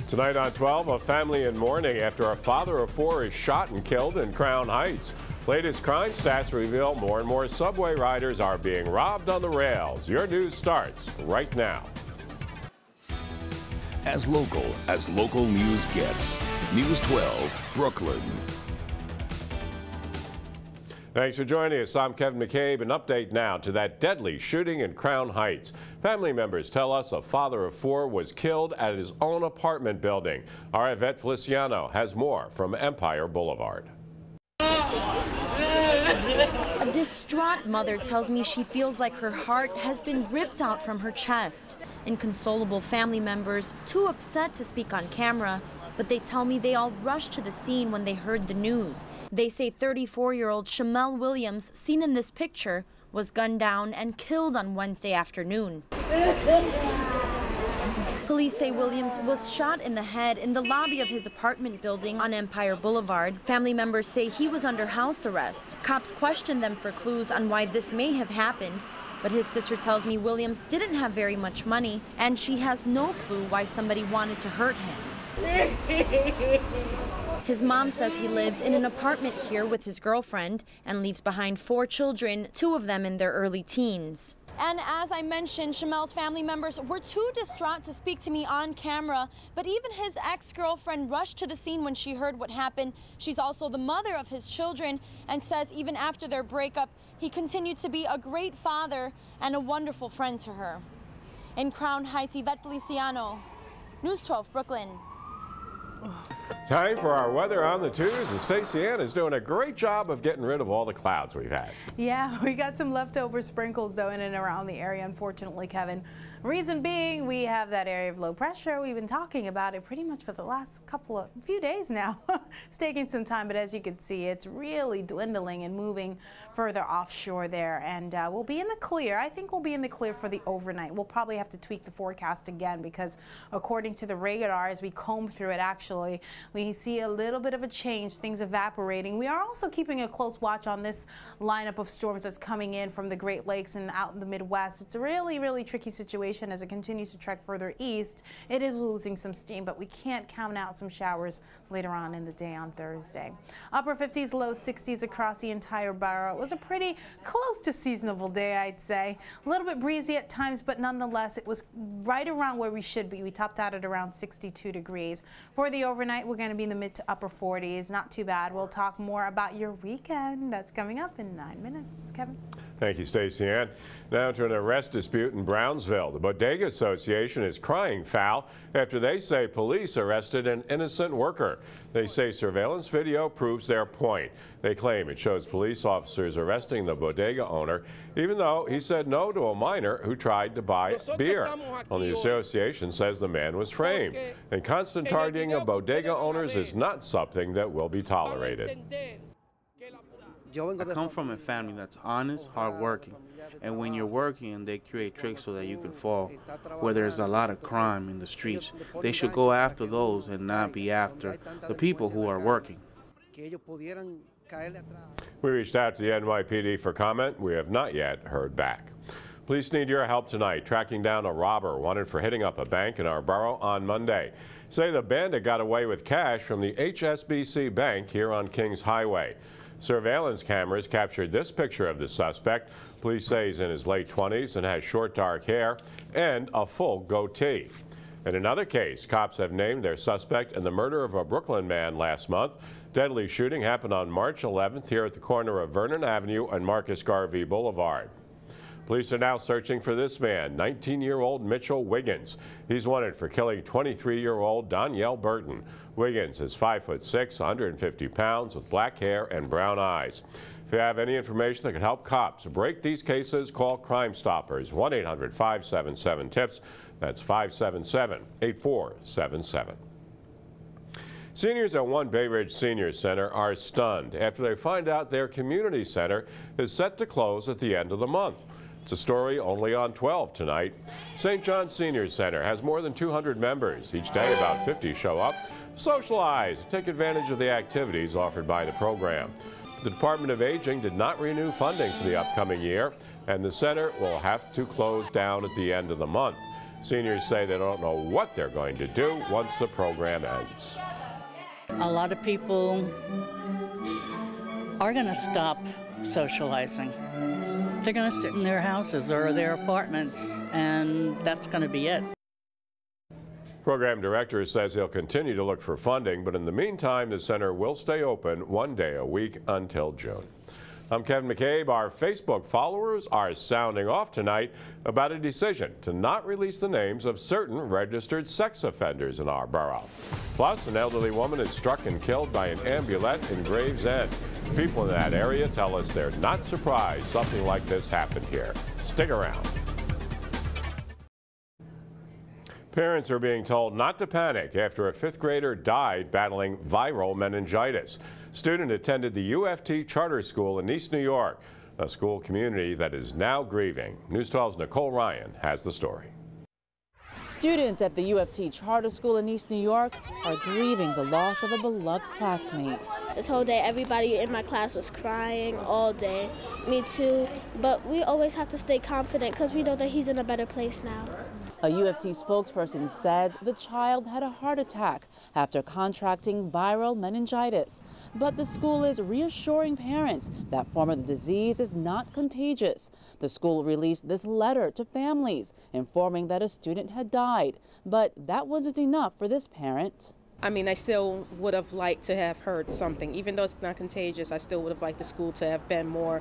Tonight on 12, a family in mourning after a father of four is shot and killed in Crown Heights. Latest crime stats reveal more and more subway riders are being robbed on the rails. Your news starts right now. As local news gets. News 12, Brooklyn. Thanks for joining us. I'm Kevin McCabe. An update now to that deadly shooting in Crown Heights. Family members tell us a father of four was killed at his own apartment building. Our Yvette Feliciano has more from Empire Boulevard. A distraught mother tells me she feels like her heart has been ripped out from her chest. Inconsolable family members, too upset to speak on camera, but they tell me they all rushed to the scene when they heard the news. They say 34-year-old Shamel Williams, seen in this picture, was gunned down and killed on Wednesday afternoon. Police say Williams was shot in the head in the lobby of his apartment building on Empire Boulevard. Family members say he was under house arrest. Cops questioned them for clues on why this may have happened, but his sister tells me Williams didn't have very much money, and she has no clue why somebody wanted to hurt him. His mom says he lived in an apartment here with his girlfriend and leaves behind 4 children, 2 of them in their early teens. And as I mentioned, Shamel's family members were too distraught to speak to me on camera, but even his ex-girlfriend rushed to the scene when she heard what happened. She's also the mother of his children and says even after their breakup, he continued to be a great father and a wonderful friend to her. In Crown Heights, Yvette Feliciano, News 12, Brooklyn. Time for our weather on the 2s, and Stacey Ann is doing a great job of getting rid of all the clouds we've had. Yeah, we got some leftover sprinkles though in and around the area, unfortunately, Kevin. Reason being, we have that area of low pressure. We've been talking about it pretty much for the last few days now. It's taking some time, but as you can see, it's really dwindling and moving further offshore there. And we'll be in the clear. I think we'll be in the clear for the overnight. We'll probably have to tweak the forecast again because according to the radar, as we comb through it, actually, we see a little bit of a change, things evaporating. We are also keeping a close watch on this lineup of storms that's coming in from the Great Lakes and out in the Midwest. It's a really, really tricky situation as it continues to trek further east. It is losing some steam, but we can't count out some showers later on in the day on Thursday. Upper 50s, low 60s across the entire borough. It was a pretty close to seasonable day, I'd say. A little bit breezy at times, but nonetheless, it was right around where we should be. We topped out at around 62 degrees. For the overnight, we're going to be in the mid to upper 40s. Not too bad. We'll talk more about your weekend. That's coming up in 9 minutes. Kevin. Thank you, Stacey Ann. Now to an arrest dispute in Brownsville. The Bodega Association is crying foul after they say police arrested an innocent worker. They say surveillance video proves their point. They claim it shows police officers arresting the bodega owner, even though he said no to a minor who tried to buy beer. Well, the association says the man was framed, and constant targeting of bodega owners is not something that will be tolerated. I come from a family that's honest, hardworking, and when you're working, they create tricks so that you can fall. Where there's a lot of crime in the streets, they should go after those and not be after the people who are working. We reached out to the NYPD for comment. We have not yet heard back. Police need your help tonight tracking down a robber wanted for hitting up a bank in our borough on Monday. Say the bandit got away with cash from the HSBC Bank here on Kings Highway. Surveillance cameras captured this picture of the suspect. Police say he's in his late 20s and has short dark hair and a full goatee. In another case, cops have named their suspect in the murder of a Brooklyn man last month. Deadly shooting happened on March 11th here at the corner of Vernon Avenue and Marcus Garvey Boulevard. Police are now searching for this man, 19-year-old Mitchell Wiggins. He's wanted for killing 23-year-old Danielle Burton. Wiggins is 5'6", 150 pounds, with black hair and brown eyes. If you have any information that can help cops break these cases, call Crime Stoppers, 1-800-577-TIPS. That's 577-8477. Seniors at One Bay Ridge Senior Center are stunned after they find out their community center is set to close at the end of the month. It's a story only on 12 tonight. St. John's Senior Center has more than 200 members. Each day, about 50 show up, socialize, take advantage of the activities offered by the program. The Department of Aging did not renew funding for the upcoming year, and the center will have to close down at the end of the month. Seniors say they don't know what they're going to do once the program ends. A lot of people are going to stop socializing. They're going to sit in their houses or their apartments, and that's going to be it. Program director says he'll continue to look for funding, but in the meantime, the center will stay open 1 day a week until June. I'm Kevin McCabe. Our Facebook followers are sounding off tonight about a decision to not release the names of certain registered sex offenders in our borough. Plus, an elderly woman is struck and killed by an ambulette in Gravesend. People in that area tell us they're not surprised something like this happened here. Stick around. Parents are being told not to panic after a 5th grader died battling viral meningitis. Student attended the UFT charter school in East New York, a school community that is now grieving. News 12's Nicole Ryan has the story. Students at the UFT charter school in East New York are grieving the loss of a beloved classmate. This whole day, everybody in my class was crying all day. Me too, but we always have to stay confident because we know that he's in a better place now. A UFT spokesperson says the child had a heart attack after contracting viral meningitis. But the school is reassuring parents that form of the disease is not contagious. The school released this letter to families informing that a student had died. But that wasn't enough for this parent. I mean, I still would have liked to have heard something. Even though it's not contagious, I still would have liked the school to have been more,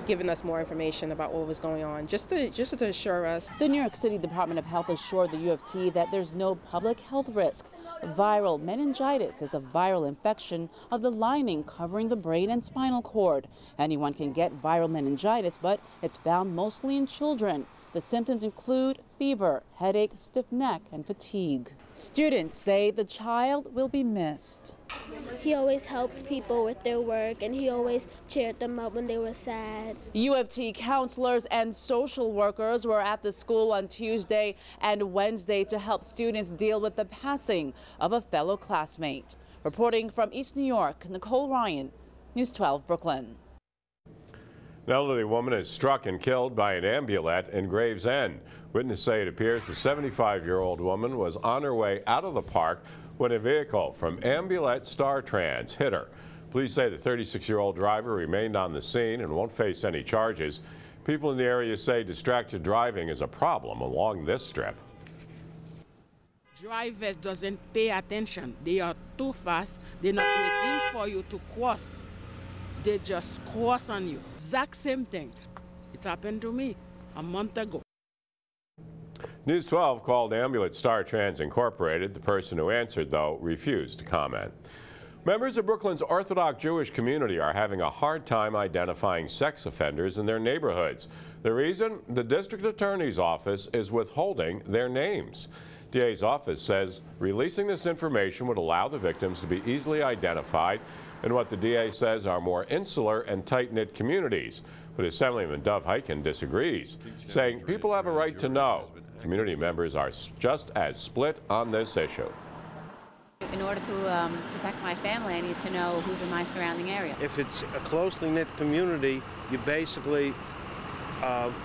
giving us more information about what was going on, just to assure us. The New York City Department of Health assured the UFT that there's no public health risk. Viral meningitis is a viral infection of the lining covering the brain and spinal cord. Anyone can get viral meningitis, but it's found mostly in children. The symptoms include fever, headache, stiff neck, and fatigue. Students say the child will be missed. He always helped people with their work, and he always cheered them up when they were sad. UFT counselors and social workers were at the school on Tuesday and Wednesday to help students deal with the passing of a fellow classmate. Reporting from East New York, Nicole Ryan, News 12, Brooklyn. An elderly woman is struck and killed by an ambulette in Gravesend. Witnesses say it appears the 75-year-old woman was on her way out of the park when a vehicle from Ambulette Star Trans hit her. Police say the 36-year-old driver remained on the scene and won't face any charges. People in the area say distracted driving is a problem along this strip. Drivers doesn't pay attention. They are too fast. They're not waiting for you to cross. They just cross on you. Exact same thing. It's happened to me a month ago. News 12 called Ambulette Star Trans Incorporated. The person who answered, though, refused to comment. Members of Brooklyn's Orthodox Jewish community are having a hard time identifying sex offenders in their neighborhoods. The reason? The district attorney's office is withholding their names. DA's office says releasing this information would allow the victims to be easily identified in what the DA says are more insular and tight-knit communities. But Assemblyman Dov Hikind disagrees, saying people have a right to know. Community members are just as split on this issue. In order to protect my family, I need to know who's in my surrounding area. If it's a closely knit community, you basically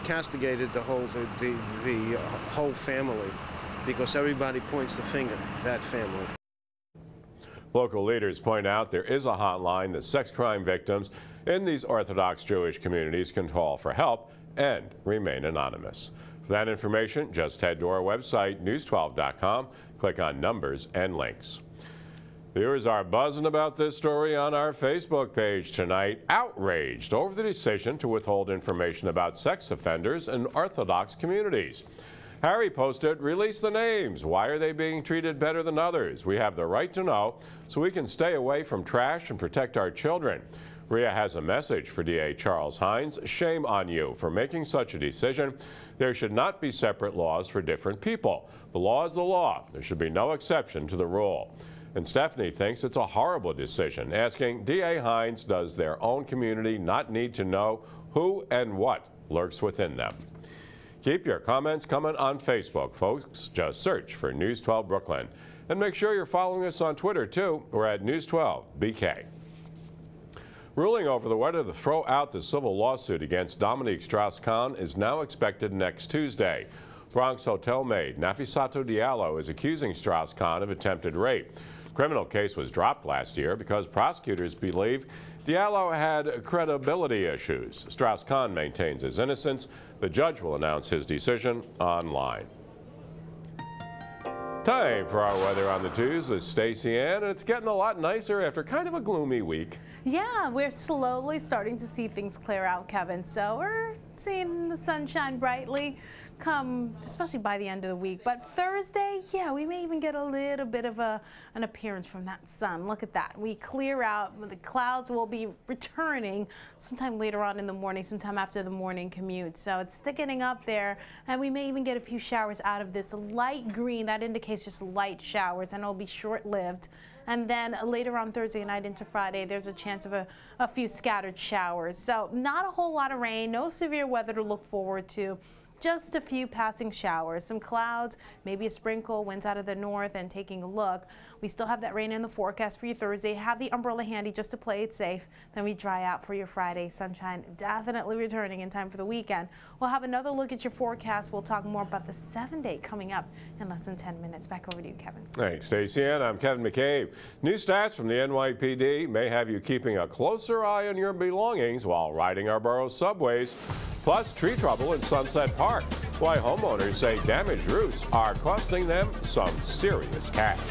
castigated the whole family, because everybody points the finger at that family. Local leaders point out there is a hotline that sex crime victims in these Orthodox Jewish communities can call for help and remain anonymous. For that information, just head to our website, news12.com, click on numbers and links. Viewers are buzzing about this story on our Facebook page tonight, outraged over the decision to withhold information about sex offenders in Orthodox communities. Harry posted, "Release the names. Why are they being treated better than others? We have the right to know so we can stay away from trash and protect our children." Rhea has a message for DA Charles Hines. Shame on you for making such a decision. There should not be separate laws for different people. The law is the law. There should be no exception to the rule. And Stephanie thinks it's a horrible decision, asking DA Hines, does their own community not need to know who and what lurks within them? Keep your comments coming on Facebook, folks. Just search for News 12 Brooklyn. And make sure you're following us on Twitter, too. We're at News 12 BK. Ruling over the whether to throw out the civil lawsuit against Dominique Strauss-Kahn is now expected next Tuesday. Bronx hotel maid Nafisato Diallo is accusing Strauss-Kahn of attempted rape. The criminal case was dropped last year because prosecutors believe Diallo had credibility issues. Strauss-Kahn maintains his innocence. The judge will announce his decision online. Time for our weather on the 2s with Stacey Ann, and it's getting a lot nicer after kind of a gloomy week. Yeah, we're slowly starting to see things clear out, Kevin. So we're seeing the sunshine brightly come, especially by the end of the week. But Thursday, yeah, we may even get a little bit of an appearance from that sun. Look at that. We clear out. The clouds will be returning sometime later on in the morning, sometime after the morning commute. So it's thickening up there, and we may even get a few showers out of this light green. That indicates just light showers, and it'll be short-lived. And then later on Thursday night into Friday, there's a chance of a few scattered showers. So not a whole lot of rain, no severe weather to look forward to. Just a few passing showers, some clouds, maybe a sprinkle, winds out of the north. And taking a look, we still have that rain in the forecast for you Thursday. Have the umbrella handy just to play it safe. Then we dry out for your Friday. Sunshine definitely returning in time for the weekend. We'll have another look at your forecast. We'll talk more about the 7-day coming up in less than 10 minutes. Back over to you, Kevin. Thanks, Stacey Ann. I'm Kevin McCabe. New stats from the NYPD may have you keeping a closer eye on your belongings while riding our borough's subways. Plus, tree trouble in Sunset Park. Why homeowners say damaged roofs are costing them some serious cash.